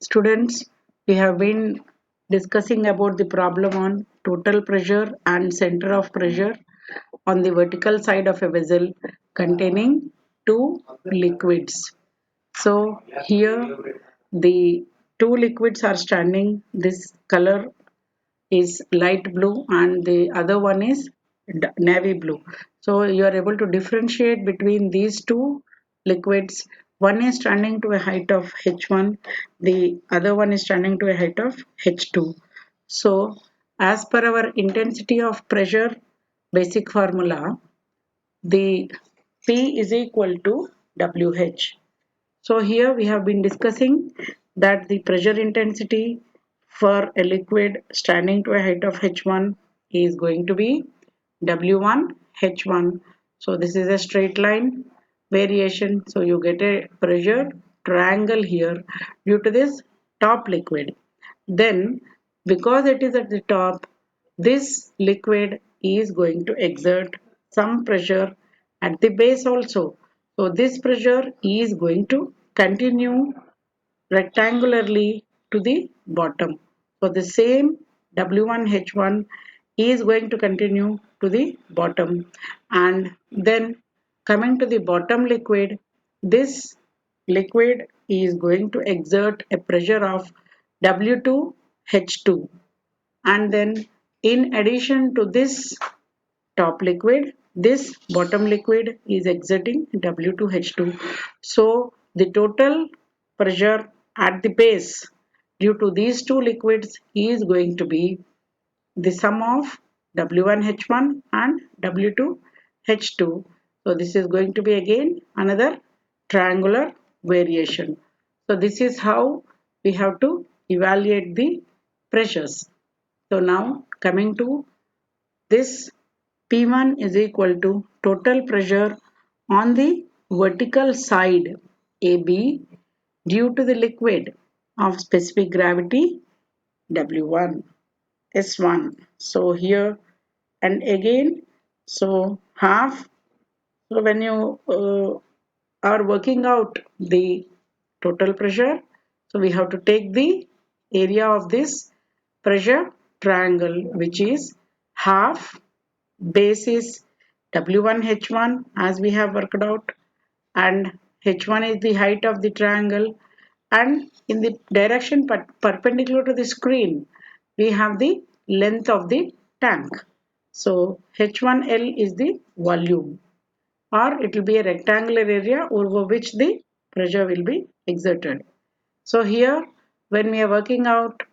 Students, we have been discussing about the problem on total pressure and center of pressure on the vertical side of a vessel containing two liquids. So here the two liquids are standing. This color is light blue and the other one is navy blue. So you are able to differentiate between these two liquids. One is standing to a height of H1, the other one is standing to a height of H2. So as per our intensity of pressure basic formula, the P is equal to WH. So here we have been discussing that the pressure intensity for a liquid standing to a height of H1 is going to be W1 H1. So this is a straight line variation. So you get a pressure triangle here due to this top liquid. Then because it is at the top, this liquid is going to exert some pressure at the base also. So this pressure is going to continue rectangularly to the bottom. So the same W1H1 is going to continue to the bottom, and then coming to the bottom liquid, this liquid is going to exert a pressure of W2H2, and then in addition to this top liquid, this bottom liquid is exerting W2H2. So the total pressure at the base due to these two liquids is going to be the sum of W1H1 and W2H2. So this is going to be again another triangular variation. So this is how we have to evaluate the pressures. So now coming to this, P1 is equal to total pressure on the vertical side AB due to the liquid of specific gravity W1 S1. So here and again, so half. So when you are working out the total pressure, so we have to take the area of this pressure triangle, which is half base is W1 H1 as we have worked out, and H1 is the height of the triangle, and in the direction perpendicular to the screen we have the length of the tank. So H1L is the volume, or it will be a rectangular area over which the pressure will be exerted. So here when we are working out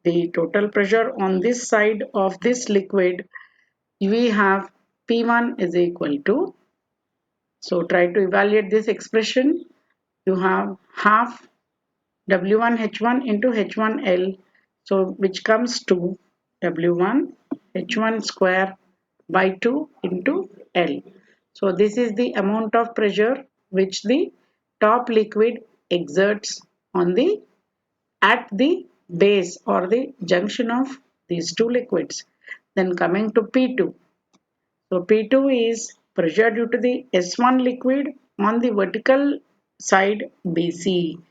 the total pressure on this side of this liquid, we have P1 is equal to, so try to evaluate this expression, you have half W1H1 into H1L, so which comes to W1 H1 square by 2 into L. So this is the amount of pressure which the top liquid exerts on the at the base or the junction of these two liquids. Then coming to P2. So P2 is pressure due to the S1 liquid on the vertical side BC.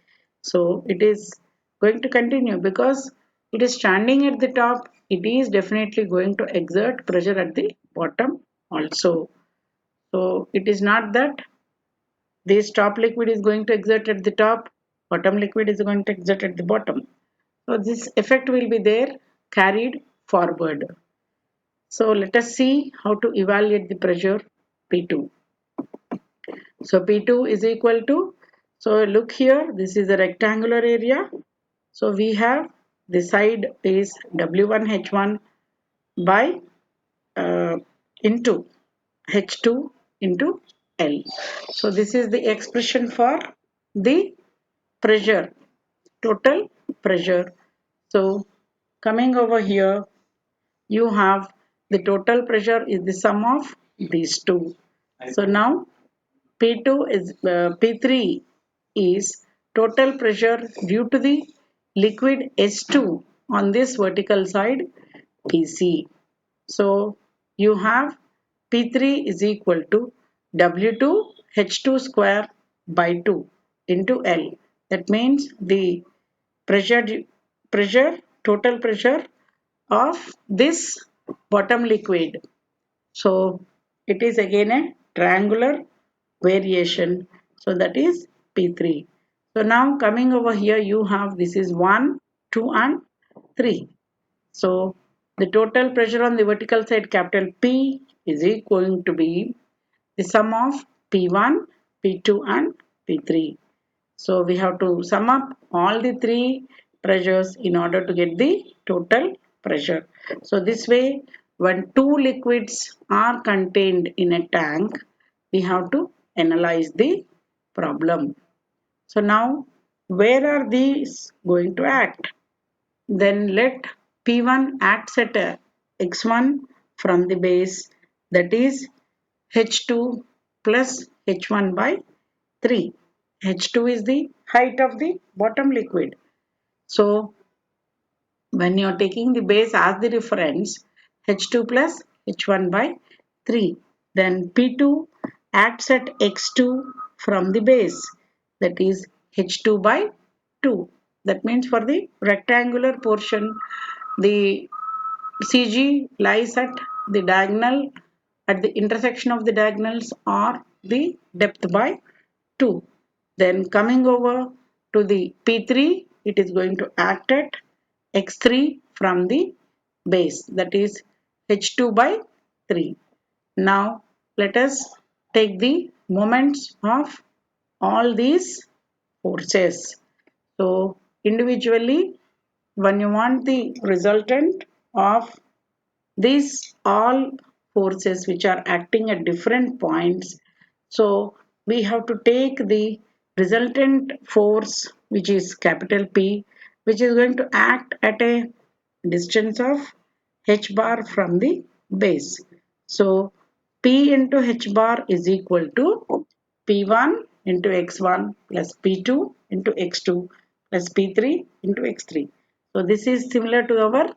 So it is going to continue because it is standing at the top. It is definitely going to exert pressure at the bottom also. So it is not that this top liquid is going to exert at the top, bottom liquid is going to exert at the bottom. So this effect will be there carried forward. So let us see how to evaluate the pressure P2. So P2 is equal to, so look here, this is a rectangular area. So we have the side is W1H1 by into H2 into L. So this is the expression for the pressure, total pressure. So coming over here, you have the total pressure is the sum of these two. So now P2 is P3 is total pressure due to the liquid S2 on this vertical side PC. So you have P3 is equal to W2 H2 square by 2 into L. That means the pressure, pressure, total pressure of this bottom liquid. So it is again a triangular variation. So that is P3. So now coming over here, you have this is 1, 2 and 3. So the total pressure on the vertical side, capital P, is going to be the sum of P1, P2 and P3. So we have to sum up all the three pressures in order to get the total pressure. So this way, when two liquids are contained in a tank, we have to analyze the problem. So now, where are these going to act? Then let P1 acts at x1 from the base, that is H2 plus H1 by 3. H2 is the height of the bottom liquid. So when you are taking the base as the reference, H2 plus H1 by 3, then P2 acts at x2 from the base, that is H2 by 2. That means for the rectangular portion, the CG lies at the diagonal, at the intersection of the diagonals or the depth by 2. Then coming over to the P3, it is going to act at x3 from the base, that is h2 by 3. Now let us take the moments of all these forces. So individually, when you want the resultant of these all forces which are acting at different points, so we have to take the resultant force, which is capital P, which is going to act at a distance of h bar from the base. So P into h bar is equal to P1 into x1 plus P2 into x2 plus P3 into x3. So this is similar to our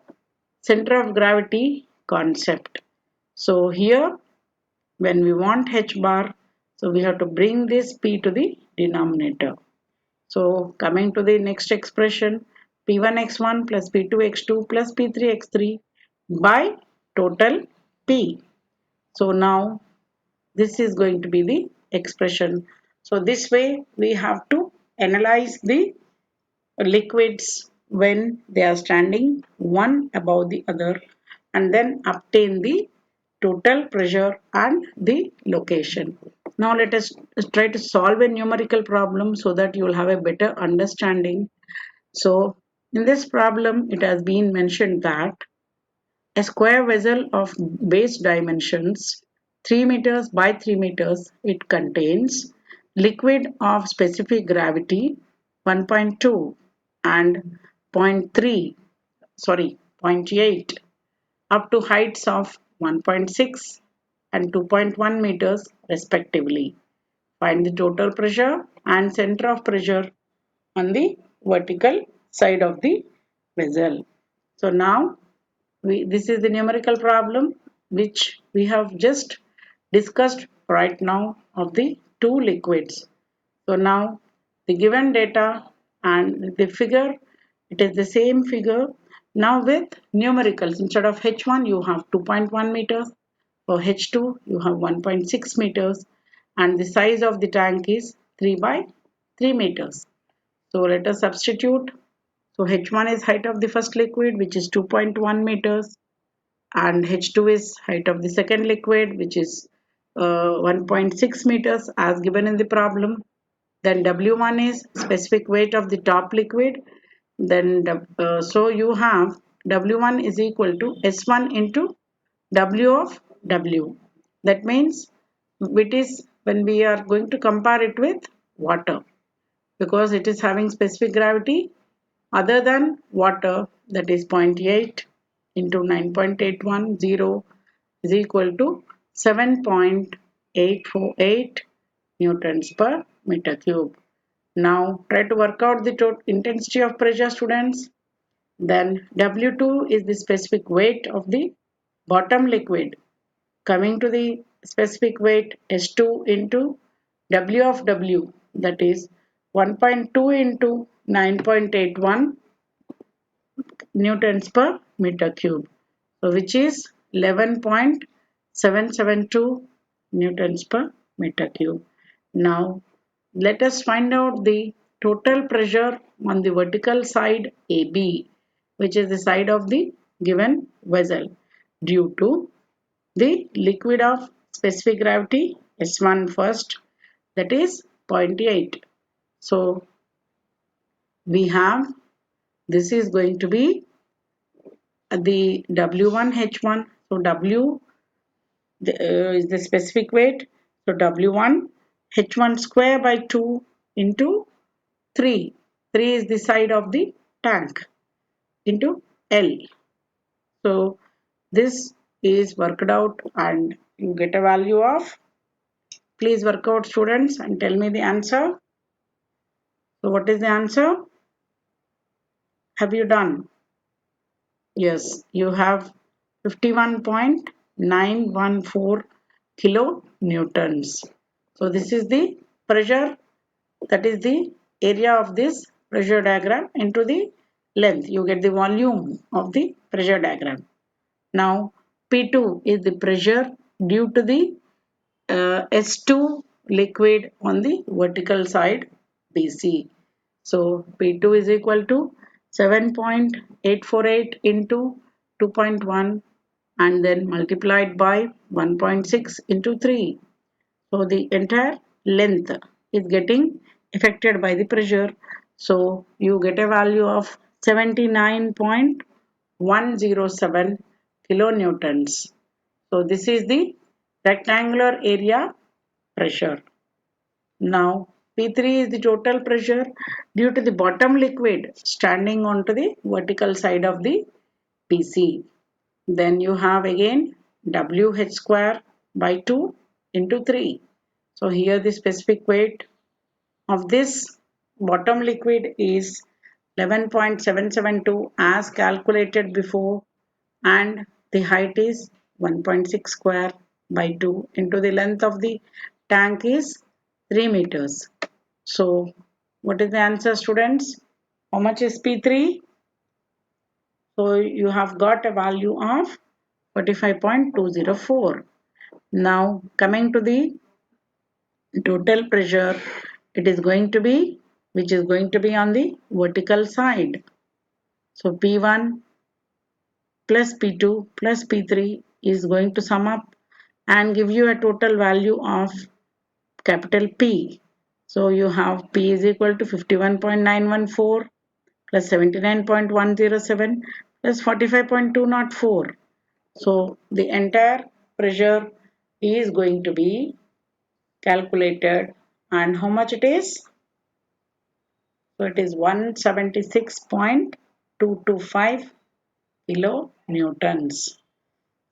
center of gravity concept. So here, when we want h bar, so we have to bring this P to the denominator. So coming to the next expression, P1x1 plus P2x2 plus P3x3 by total P. So now this is going to be the expression. So this way we have to analyze the liquids when they are standing one above the other, and then obtain the total pressure and the location. Now let us try to solve a numerical problem so that you will have a better understanding. So in this problem, it has been mentioned that a square vessel of base dimensions 3 meters by 3 meters, it contains liquid of specific gravity 1.2 and zero point 0.3, sorry, zero point 0.8 up to heights of 1.6 and 2.1 meters respectively. Find the total pressure and center of pressure on the vertical side of the vessel. So now this is the numerical problem which we have just discussed right now of the two liquids. So now the given data and the figure, it is the same figure now with numericals. Instead of h1 you have 2.1 meters, for h2 you have 1.6 meters, and the size of the tank is 3 by 3 meters. So let us substitute. So h1 is height of the first liquid, which is 2.1 meters, and H2 is height of the second liquid, which is 1.6 meters as given in the problem. Then W1 is specific weight of the top liquid. Then so you have W1 is equal to S1 into W of W. That means it is when we are going to compare it with water, because it is having specific gravity other than water, that is zero point 0.8 into 9.810 is equal to 7.848 newtons per meter cube. Now try to work out the total intensity of pressure, students. Then W2 is the specific weight of the bottom liquid. Coming to the specific weight, S2 into W of W, that is 1.2 into 9.81 newtons per meter cube. So which is 11.772 newtons per meter cube. Now let us find out the total pressure on the vertical side AB, which is the side of the given vessel, due to the liquid of specific gravity S1 first, that is 0.8. So we have, this is going to be the W1 H1. So W is the specific weight. So W1 H1 square by 2 into 3. 3 is the side of the tank into L. So this is worked out and you get a value of, please work out students and tell me the answer. So what is the answer? Have you done? Yes, you have 51.914 kilonewtons. So this is the pressure, that is the area of this pressure diagram into the length. You get the volume of the pressure diagram. Now P2 is the pressure due to the S2 liquid on the vertical side BC. So P2 is equal to 7.848 into 2.1 and then multiplied by 1.6 into 3. So the entire length is getting affected by the pressure. So you get a value of 79.107 kilonewtons. So this is the rectangular area pressure. Now P3 is the total pressure due to the bottom liquid standing onto the vertical side of the PC. Then you have again WH square by 2 into 3. So here the specific weight of this bottom liquid is 11.772 as calculated before, and the height is 1.6 square by 2 into the length of the tank is 3 meters. So what is the answer students? How much is P3? So you have got a value of 45.204. Now coming to the total pressure, it is going to be, which is going to be on the vertical side. So P1 plus P2 plus P3 is going to sum up and give you a total value of capital P. So you have P is equal to 51.914 plus 79.107 plus 45.204. So the entire pressure is going to be calculated, and how much it is? So it is 176.225 kilonewtons.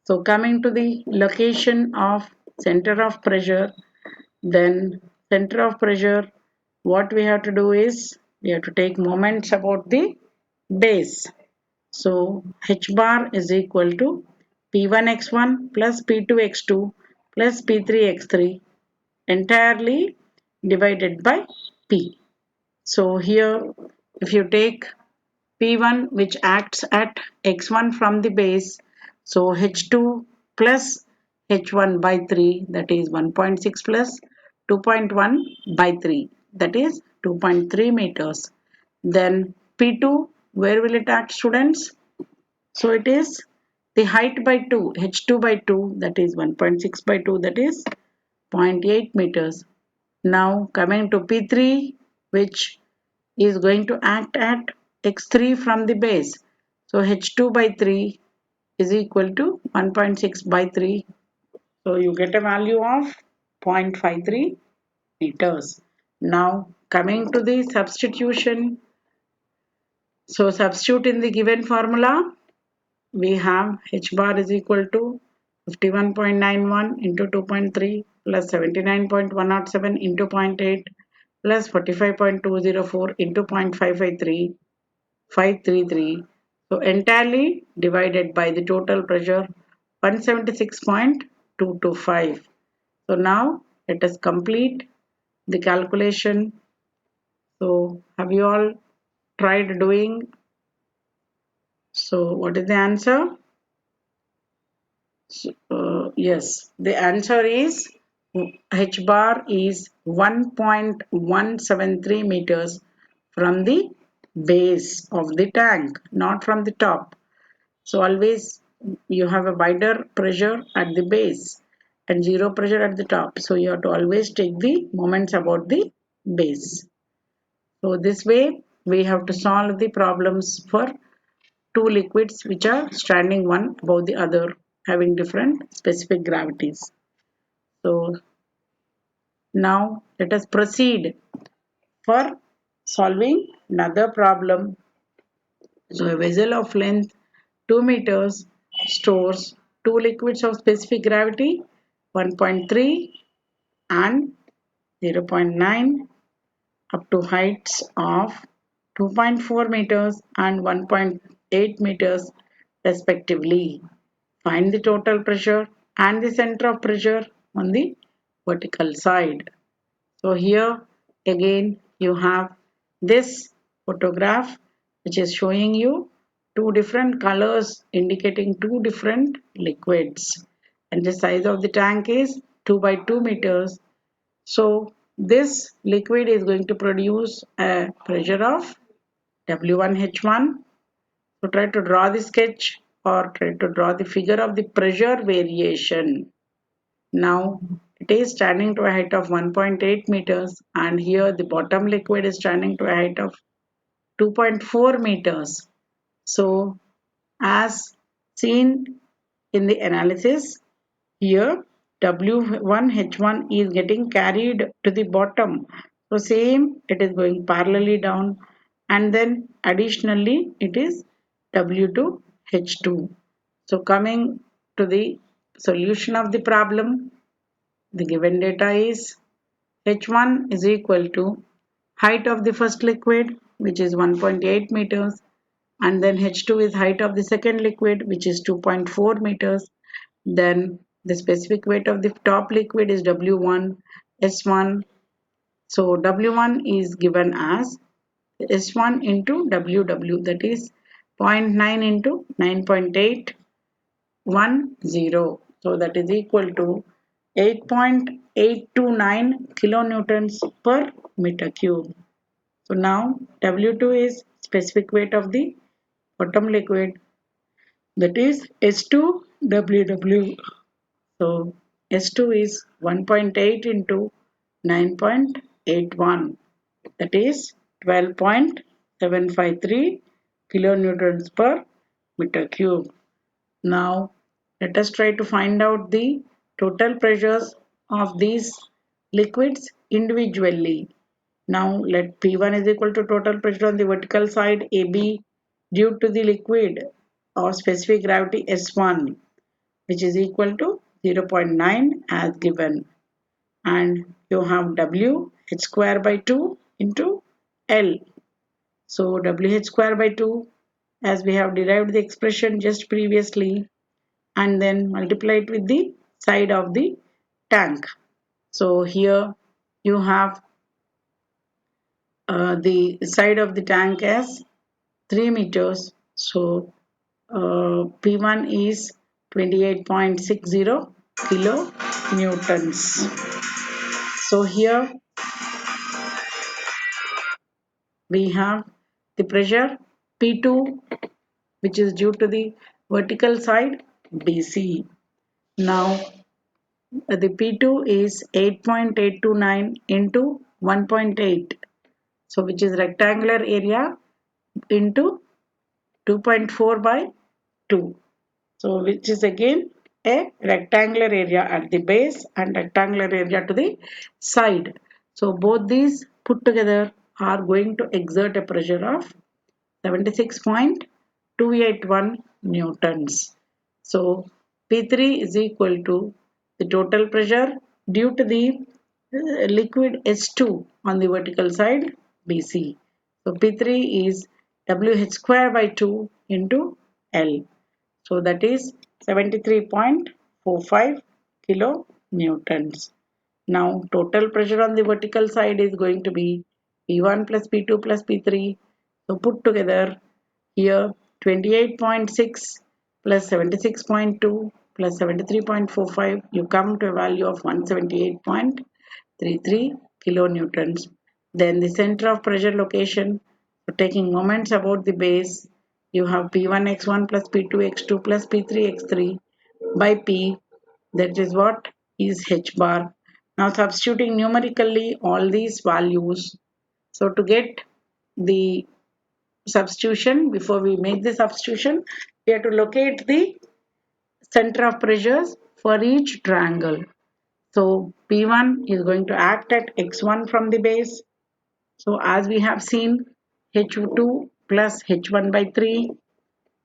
So coming to the location of center of pressure, then center of pressure, what we have to do is we have to take moments about the base. So H bar is equal to P1x1 plus P2x2 plus P3x3 entirely divided by P. So here if you take P1 which acts at x1 from the base, so H2 plus H1 by 3, that is 1.6 plus 2.1 by 3, that is 2.3 meters. Then P2, where will it act students? So it is the height by 2, H2 by 2, that is 1.6 by 2, that is 0.8 meters. Now coming to P3, which is going to act at x3 from the base. So H2 by 3 is equal to 1.6 by 3. So you get a value of 0.53 meters. Now coming to the substitution. So substitute in the given formula. We have H bar is equal to 51.91 into 2.3 plus 79.107 into zero point 0.8 plus 45.204 into 0.553 533. So entirely divided by the total pressure 176.225. So now let us complete the calculation. So have you all tried doing? So what is the answer? Yes, the answer is H bar is 1.173 meters from the base of the tank, not from the top. So always you have a wider pressure at the base and zero pressure at the top. So you have to always take the moments about the base. So this way we have to solve the problems for two liquids which are standing one above the other, having different specific gravities. So now let us proceed for solving another problem. So a vessel of length 2 meters stores two liquids of specific gravity 1.3 and 0.9 up to heights of 2.4 meters and 1.8 meters respectively. Find the total pressure and the center of pressure on the vertical side. So here again you have this photograph which is showing you two different colors indicating two different liquids, and the size of the tank is 2 by 2 meters. So this liquid is going to produce a pressure of W1H1. So try to draw the sketch or try to draw the figure of the pressure variation. Now it is standing to a height of 1.8 meters, and here the bottom liquid is standing to a height of 2.4 meters. So as seen in the analysis, here W1H1 is getting carried to the bottom. So same, it is going parallelly down, and then additionally it is W2H2. So coming to the solution of the problem, the given data is H1 is equal to height of the first liquid, which is 1.8 meters, and then H2 is height of the second liquid, which is 2.4 meters. Then the specific weight of the top liquid is W1, S1. So W1 is given as S1 into WW, that is 0.9 into 9.810. So that is equal to 8.829 kilonewtons per meter cube. So now W2 is specific weight of the bottom liquid, that is S2WW. So S2 is 1.8 into 9.81, that is 12.753 kilonewtons per meter cube. Now let us try to find out the total pressures of these liquids individually. Now let P1 is equal to total pressure on the vertical side AB due to the liquid of specific gravity S1, which is equal to 0.9 as given, and you have W h square by 2 into L. So WH square by 2, as we have derived the expression just previously, and then multiply it with the side of the tank. So here you have the side of the tank as 3 meters. So P1 is 28.60 kilo newtons. So here we have the pressure P2, which is due to the vertical side BC. Now the P2 is 8.829 into 1.8, so which is rectangular area into 2.4 by 2, so which is again a rectangular area at the base and rectangular area to the side. So both these put together are going to exert a pressure of 76.281 newtons. So P3 is equal to the total pressure due to the liquid S2 on the vertical side BC. So P3 is WH square by 2 into L. So that is 73.45 kilo newtons. Now total pressure on the vertical side is going to be P1 plus P2 plus P3. So put together here 28.6 plus 76.2 plus 73.45, you come to a value of 178.33 kilonewtons. Then the center of pressure location, so taking moments about the base, you have P1 x1 plus P2 x2 plus P3 x3 by P, that is what is H bar. Now substituting numerically all these values. So to get the substitution, before we make the substitution, we have to locate the center of pressures for each triangle. So P1 is going to act at x1 from the base. So as we have seen, H2 plus H1 by 3,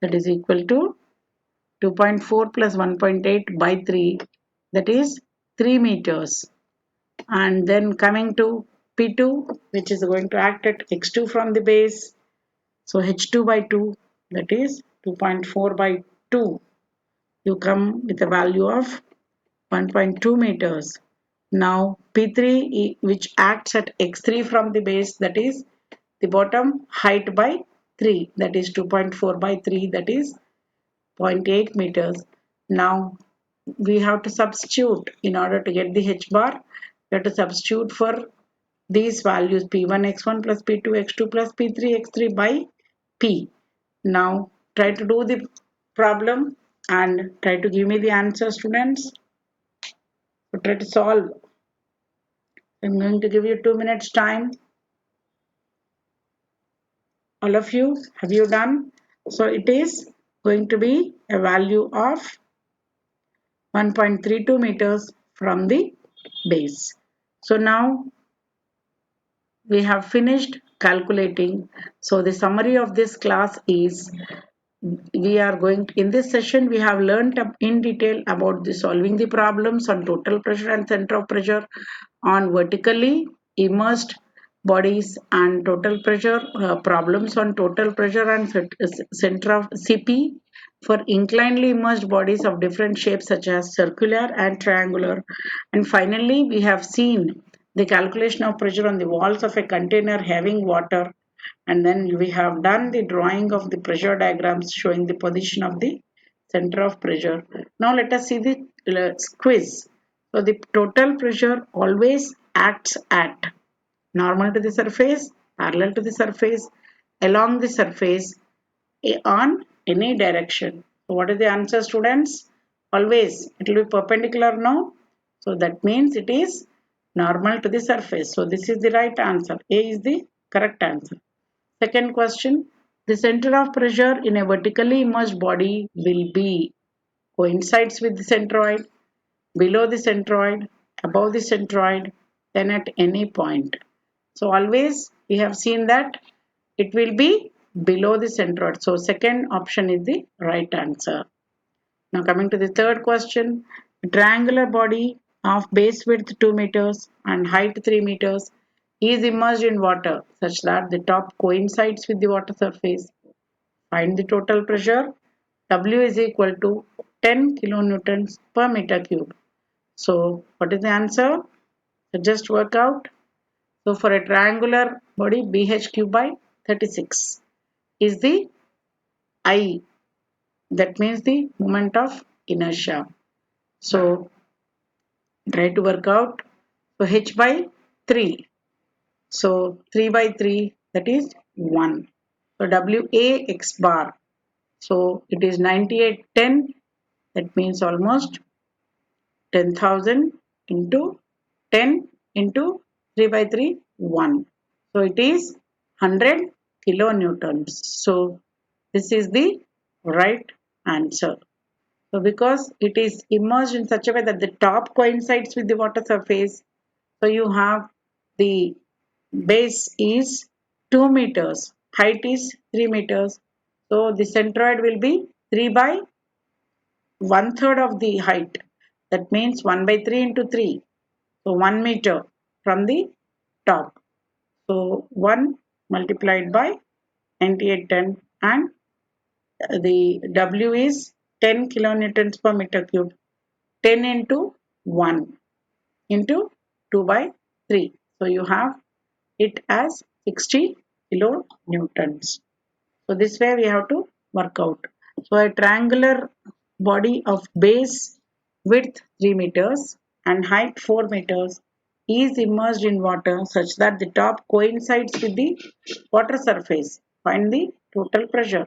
that is equal to 2.4 plus 1.8 by 3, that is 3 meters. And then coming to P2, which is going to act at x2 from the base. So H2 by 2, that is 2.4 by 2. You come with a value of 1.2 meters. Now P3, which acts at x3 from the base, that is the bottom height by 3, that is 2.4 by 3, that is 0.8 meters. Now we have to substitute in order to get the H bar. We have to substitute for these values P1 x1 plus P2 x2 plus P3 x3 by P. Now try to do the problem and try to give me the answer, students. So try to solve. I'm going to give you 2 minutes time. All of you, have you done? So it is going to be a value of 1.32 meters from the base. So now we have finished calculating. So the summary of this class is, we are going to, in this session we have learned in detail about the solving the problems on total pressure and center of pressure on vertically immersed bodies, and total pressure problems on total pressure and center of CP for inclinedly immersed bodies of different shapes such as circular and triangular. And finally we have seen the calculation of pressure on the walls of a container having water, and then we have done the drawing of the pressure diagrams showing the position of the center of pressure. Now let us see the quiz. So the total pressure always acts at normal to the surface, parallel to the surface, along the surface, on any direction. So what is the answer, students? Always it will be perpendicular now. So that means it is normal to the surface. So this is the right answer. A is the correct answer. Second question, the center of pressure in a vertically immersed body will be coincides with the centroid, below the centroid, above the centroid, then at any point. So always we have seen that it will be below the centroid. So second option is the right answer. Now coming to the third question, a triangular body of base width 2 meters and height 3 meters is immersed in water such that the top coincides with the water surface. Find the total pressure. W is equal to 10 kilonewtons per meter cube. So what is the answer? So just work out. So for a triangular body, BH cube by 36 is the I. That means the moment of inertia. So try to work out. So H by 3. So 3 by 3, that is 1. So WA X bar. So it is 9810. That means almost 10,000 into 10 into 3 by 3, 1. So it is 100 kilonewtons. So this is the right answer. So because it is immersed in such a way that the top coincides with the water surface, so you have the base is 2 meters, height is 3 meters. So the centroid will be 3 by 1/3 of the height. That means 1 by 3 into 3. So 1 meter from the top. So 1 multiplied by 9810, and the W is 10 kilonewtons per meter cube. 10 into 1 into 2 by 3. So you have it as 60 kilonewtons. So this way we have to work out. So a triangular body of base width 3 meters and height 4 meters is immersed in water such that the top coincides with the water surface. Find the total pressure.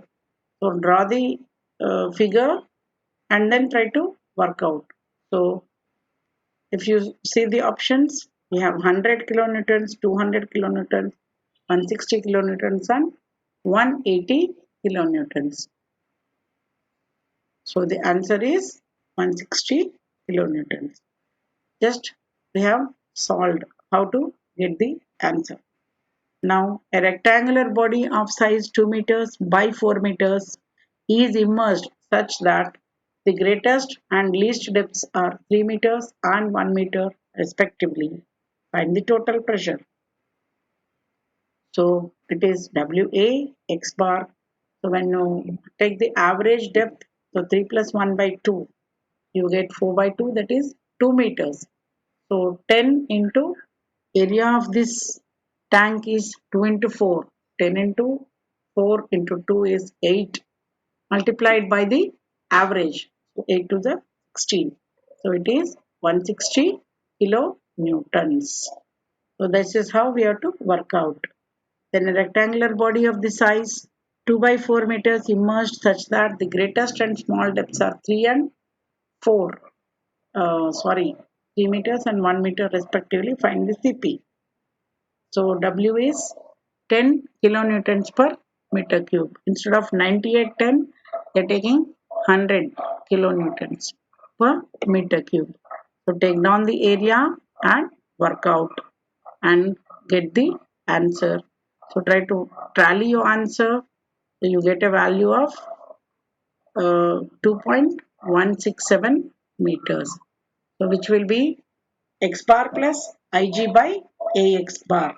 So draw the figure and then try to work out. So if you see the options, we have 100 kilonewtons, 200 kilonewtons, 160 kilonewtons and 180 kilonewtons. So the answer is 160 kilonewtons. Just we have solved how to get the answer. Now a rectangular body of size 2 meters by 4 meters is immersed such that the greatest and least depths are 3 meters and 1 meter respectively. Find the total pressure. So it is WA X bar. So when you take the average depth, so 3 plus 1 by 2, you get 4 by 2, that is 2 meters. So 10 into area of this tank is 2 into 4. 10 into 4 into 2 is 8 multiplied by the average. So 8 to the 16. So it is 160 kilonewtons. So this is how we have to work out. Then a rectangular body of the size 2 by 4 meters immersed such that the greatest and small depths are 3 and 4. 3 meters and 1 meter respectively. Find the CP. So W is 10 kilonewtons per meter cube. Instead of 9810, they are taking 100 kilonewtons per meter cube. So take down the area and work out and get the answer. So try to tally your answer. So you get a value of 2.167 meters. So which will be x bar plus Ig by Ax bar.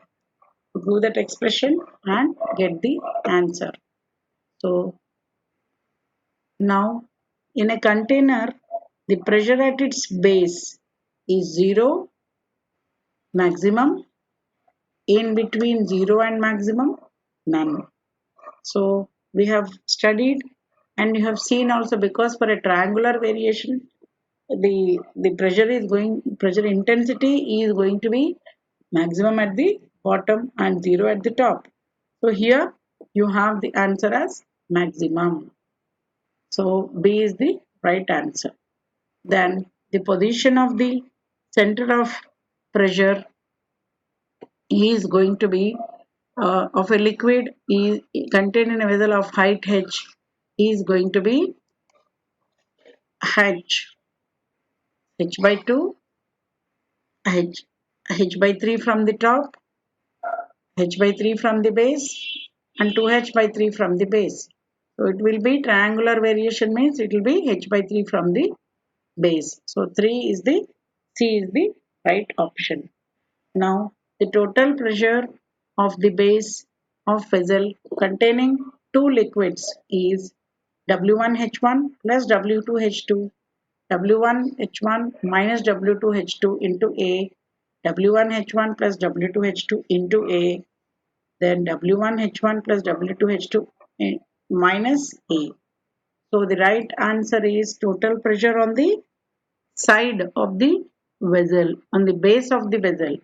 Do that expression and get the answer. So now in a container, the pressure at its base is 0, maximum, in between 0 and maximum, none. So we have studied and you have seen also, because for a triangular variation, the pressure intensity is going to be maximum at the bottom and 0 at the top. So here you have the answer as maximum. So B is the right answer. Then the position of the center of pressure is going to be of a liquid is contained in a vessel of height h is going to be h by 2 h by 3 from the top, h by 3 from the base and 2h by 3 from the base. So it will be triangular variation, means it will be h by 3 from the base. So 3 is the C is the right option. Now the total pressure of the base of vessel containing two liquids is W1H1 plus W2H2, W1H1 minus W2H2 into A, W1H1 plus W2H2 into A, then W1H1 plus W2H2 minus A. So the right answer is total pressure on the side of the vessel, on the base of the vessel.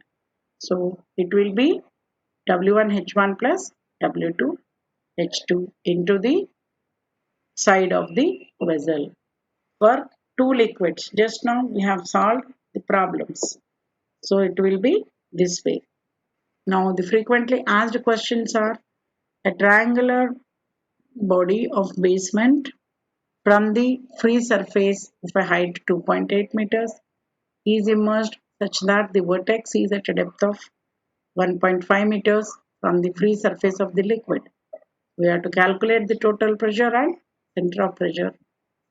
So it will be W1H1 plus W2H2 into the side of the vessel for two liquids. Just now we have solved the problems. So it will be this way. Now the frequently asked questions are: a triangular body of basement from the free surface of a height 2.8 meters is immersed such that the vertex is at a depth of 1.5 meters from the free surface of the liquid. We have to calculate the total pressure and center of pressure.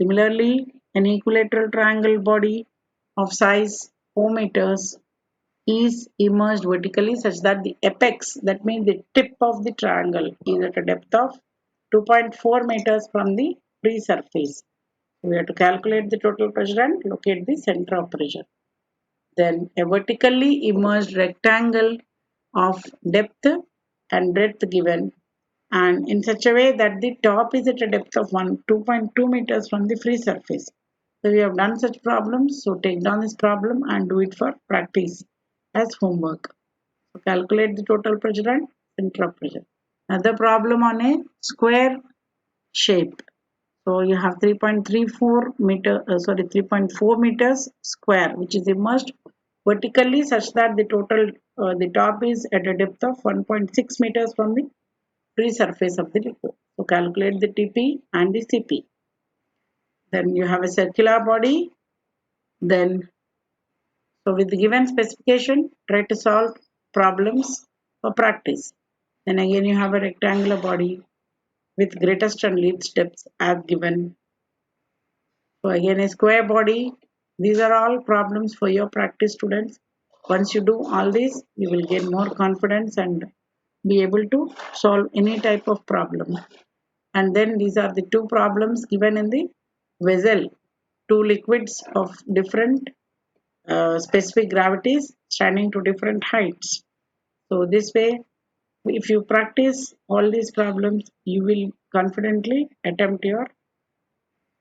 Similarly, an equilateral triangle body of size 4 meters is immersed vertically such that the apex, that means the tip of the triangle, is at a depth of 2.4 meters from the free surface. We have to calculate the total pressure and locate the center of pressure. Then a vertically immersed rectangle of depth and breadth given, and in such a way that the top is at a depth of 2.2 meters from the free surface. So we have done such problems. So take down this problem and do it for practice as homework. So calculate the total pressure and center of pressure. Another problem on a square shape. So you have 3.4 meters square, which is immersed vertically such that the top is at a depth of 1.6 meters from the free surface of the liquid. So calculate the TP and the CP. Then you have a circular body. Then, so with the given specification, try to solve problems for practice. Then again you have a rectangular body with greatest and least depths as given. So again a square body. These are all problems for your practice students. Once you do all these, you will gain more confidence and be able to solve any type of problem. And then these are the two problems given in the vessel. Two liquids of different specific gravities standing to different heights. So this way, if you practice all these problems, you will confidently attempt your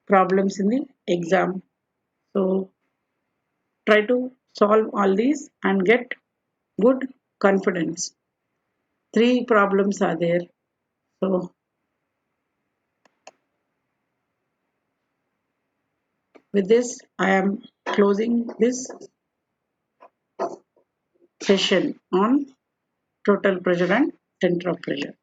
problems in the exam. So try to solve all these and get good confidence. Three problems are there. So with this, I am closing this session on total pressure and center of pressure.